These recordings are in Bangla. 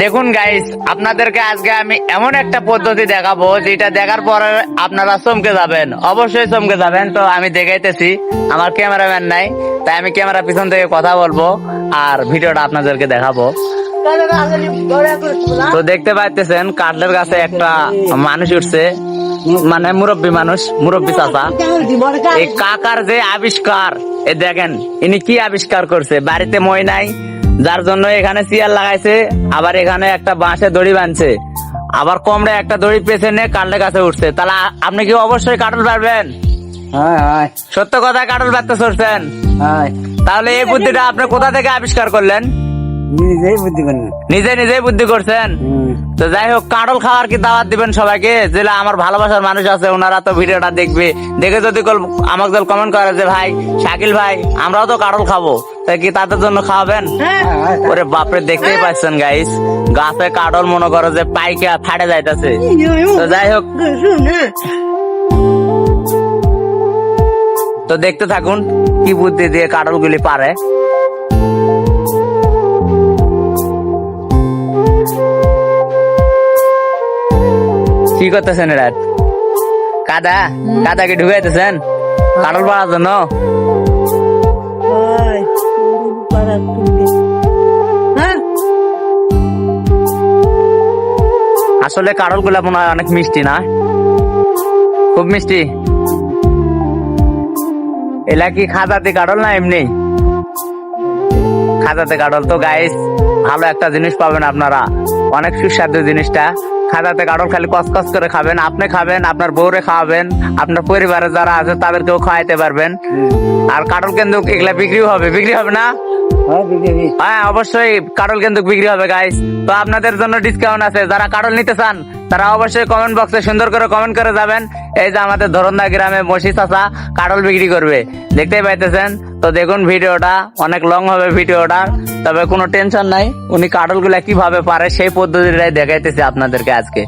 দেখুন গাইস, আপনাদেরকে আজকে আমি এমন একটা পদ্ধতি দেখাবো যেটা দেখার পরে আপনারা চমকে যাবেন, অবশ্যই চমকে যাবেন। তো আমি দেখাইতেছি, আমার ক্যামেরাম্যান নাই, তাই আমি ক্যামেরা পিছন থেকে কথা বলবো আর ভিডিওটা আপনাদেরকে দেখাবো। তো দেখতে পাইতেছেন কাটলের কাছে একটা মানুষ উঠছে, মানে মুরব্বী মানুষ, মুরব্বী চাচা। এই কাকার যে আবিষ্কার, এ দেখেন ইনি কি আবিষ্কার করছে। বাড়িতে মই নাই, যার জন্য এখানে চেয়ার লাগাইছে, আবার এখানে একটা বাঁশে দড়ি বাঁধছে, আবার কোমরে একটা দড়ি পেছনে কাটলের কাছে উঠছে। তাহলে আপনি কি অবশ্যই কাটল পারবেন? সত্য কথা, কাটল পারতে চড়ছেন? তাহলে এই বুদ্ধিটা আপনি কোথা থেকে আবিষ্কার করলেন? নিজেই বুদ্ধি করছেন। তো যাই হোক, কাটল খাওয়ার কি দাওয়াত দিবেন সবাইকে? যেটা আমার ভালোবাসার মানুষ আছে, ওনারা তো ভিডিওটা দেখবে, দেখে যদি আমাকে কমেন্ট করে যে ভাই শাকিল ভাই আমরাও তো কাটল খাবো, তাই কি তাদের জন্য খাওয়াবেন? ওরে বাপরে, দেখতেই পাচ্ছেন গাইস, গাছে কাটল মনে করো যে পাইকা ফাটে যাইতেছে। তো যাই হোক, তো দেখতে থাকুন কি বুদ্ধি দিয়ে কাটল গুলি পারে। কি করতেছেন এরা? কাদা কি ঢুকাইতেছেন কাটল পাড়ার জন্য? আসলে কাটল গুলা মনে হয় অনেক মিষ্টি, না? খুব মিষ্টি। এলা কি খাজাতে কাটল না এমনি খাজাতে কাটল? তো গাইস, ভালো একটা জিনিস পাবেন আপনারা, অনেক সুস্বাদু জিনিসটা। খাজাতে কাটল খালি কসকস করে খাবেন, আপনি খাবেন, আপনার বউরে খাওয়াবেন, আপনার পরিবারে যারা আছে তাদেরকেও খাওয়াইতে পারবেন। আর কাটল কিন্তু এগুলা বিক্রি হবে না? হ্যাঁ, অবশ্যই কাটল কিন্তু বিক্রি হবে গাইস। তো আপনাদের জন্য ডিসকাউন্ট আছে, যারা কাটল নিতে চান তারা অবশ্যই কমেন্ট বক্সে সুন্দর করে কমেন্ট করে যাবেন। এই যে আমাদের ধরন্দা গ্রামে মসি চাচা কাটল বিক্রি করবে, দেখতেই পাইতেছেন। তো দেখুন ভিডিওটা অনেক লং হবে ভিডিওটা, তবে কোনো টেনশন নাই, উনি কাটল গুলা কিভাবে পারে সেই পদ্ধতিটাই দেখাইতেছে আপনাদেরকে আজকে।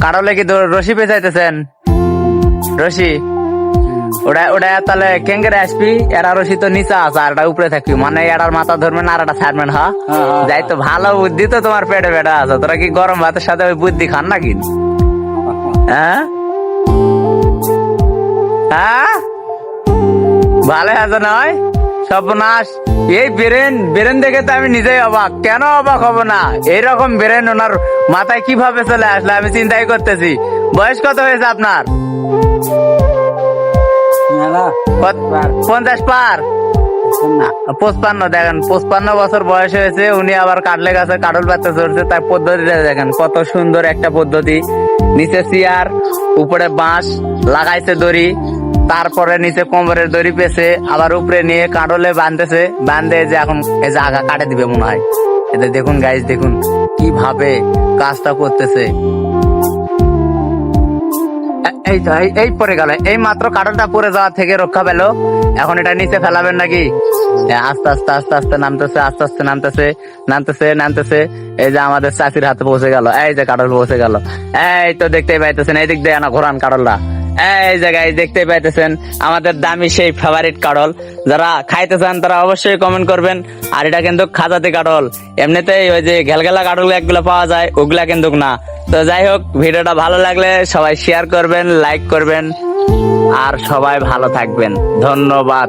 কাটলে কি রশি পেঁচাইতেছেন? রশি ওটা তাহলে কেঙ্গেরে আসবি, এরা রশি তো নিচে আছে আর এটা উপরে থাকবি, মানে এটার মাথা ধরবেন আর এটা ছাড়বেন। হ্যাঁ, যাই তো, ভালো বুদ্ধি তো তোমার পেটে বেটা আছে। তোরা কি গরম ভাতের সাথে ওই বুদ্ধি খান নাকি? হ্যাঁ, ভালো আছে নয়? সর্বনাশ, এই বেরেন দেখে তো আমি নিজেই অবাক। কেন অবাক হব না? এইরকম বেরেন ওনার মাথায় কিভাবে চলে আসলে আমি চিন্তাই করতেছি। বয়স কত হয়েছে আপনার? 50 পার? 55। দেখেন 55 বছর বয়স হয়েছে, উনি আবার কাটলে গাছে কাটল পাতা চড়ছে। তার পদ্ধতিটা দেখেন কত সুন্দর একটা পদ্ধতি। নিচে চেয়ার, উপরে বাঁশ লাগাইছে দড়ি, তারপরে নিচে কোমরের দড়ি পেছে, আবার উপরে নিয়ে কাটলে বাঁধে যে এখন এই যে আগা কাটে দিবে মনে হয়। এতে দেখুন গাইস, দেখুন কিভাবে কাজটা করতেছে। এই পরে গেল, এই মাত্র কাটলটা পরে যাওয়া থেকে রক্ষা পেল। এখন এটা নিচে ফেলাবেন নাকি? আস্তে আস্তে আস্তে আস্তে নামতেছে, আস্তে আস্তে নামতেছে। এই যে আমাদের চাষির হাতে পৌঁছে গেল, এই যে কাটল পৌঁছে গেল। এই তো দেখতেই পাইতেছেন, এই দিক দিয়ে না ঘোরান কাটলটা। এই জায়গায় দেখতেই পাইতেছেন আমাদের দামি সেই ফেভারিট কাটল। যারা খাইতে চান তারা অবশ্যই কমেন্ট করবেন। আর এটা কিন্তু খাজাতি কাটল, এমনিতেই ওই যে ঘেলঘেলা কাটল একগুলো পাওয়া যায়, ওগুলা কিন্তু না। তো যাই হোক, ভিডিওটা ভালো লাগলে সবাই শেয়ার করবেন, লাইক করবেন, আর সবাই ভালো থাকবেন। ধন্যবাদ।